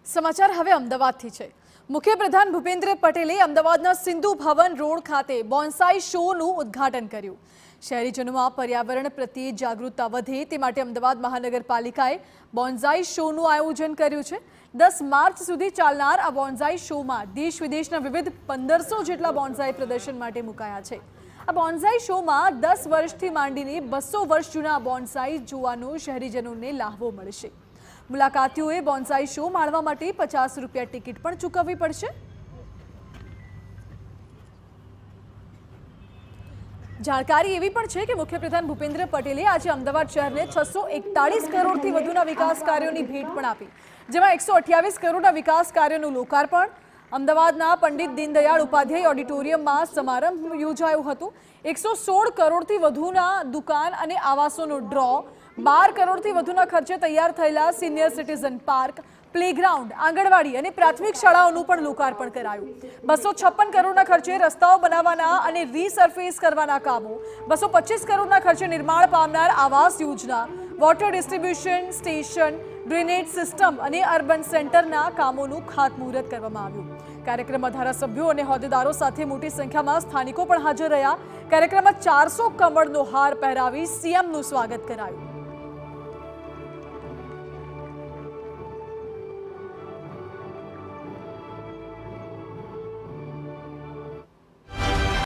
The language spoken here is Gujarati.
સમાચાર હવે અમદાવાદથી છે। મુખ્યપ્રધાન ભૂપેન્દ્ર પટેલે અમદાવાદના સિંધુ ભવન રોડ ખાતે બોન્સાઈ શોનું ઉદ્ઘાટન કર્યું। શહેરીજનોમાં પર્યાવરણ પ્રત્યે જાગૃતતા વધે તે માટે અમદાવાદ મહાનગરપાલિકાએ બોન્સાઈ શોનું આયોજન કર્યું છે। 10 માર્ચ સુધી ચાલનાર આ બોન્સાઈ શોમાં દેશ વિદેશના વિવિધ 1500 જેટલા બોન્સાઈ પ્રદર્શન માટે મુકાયા છે। આ બોન્સાઈ શોમાં 10 વર્ષથી માંડીને 200 વર્ષ જૂના બોન્સાઈ જોવાનો શહેરીજનોને લાહવો મળશે। મુલાકાતીઓએ બોન્સાઈ શો માણવા માટે 50 રૂપિયા ટિકિટ પણ ચૂકવવી પડશે। જાણકારી એવી પણ છે કે મુખ્યપ્રધાન ભૂપેન્દ્ર પટેલે આજે અમદાવાદ શહેરને 641 કરોડથી વધુના વિકાસ કાર્યોની ભેટ પણ આપી, જેમાં 128 કરોડના વિકાસ કાર્યોનું લોકાર્પણ અમદાવાદના પંડિત દીનદયાળ ઉપાધ્યાય ઓડિટોરિયમમાં સમારંભ યોજાયો હતો। 116 કરોડથી વધુના દુકાન અને આવાસોનો ડ્રો, 12 કરોડથી વધુના ખર્ચે તૈયાર થયેલા સિનિયર સિટીઝન પાર્ક, પ્લેગ્રાઉન્ડ, આંગણવાડી અને પ્રાથમિક શાળાઓનું પણ લોકાર્પણ કરાયું। 256 કરોડના ખર્ચે રસ્તાઓ બનાવવાના અને રીસર્ફેસ કરવાના કામો, 225 કરોડના ખર્ચે નિર્માણ પામનાર Awas Yojana, water distribution station, drainage system અને અર્બન સેન્ટરના કામોનું ખાતમુહૂર્ત કરવામાં આવ્યું। કાર્યક્રમમાં ધારાસભ્યો અને હોદ્દેદારો સાથે મોટી સંખ્યામાં સ્થાનિકો પણ હાજર રહ્યા। કાર્યક્રમમાં 400 કમળનો હાર પહેરાવી સીએમનું સ્વાગત કરાયું।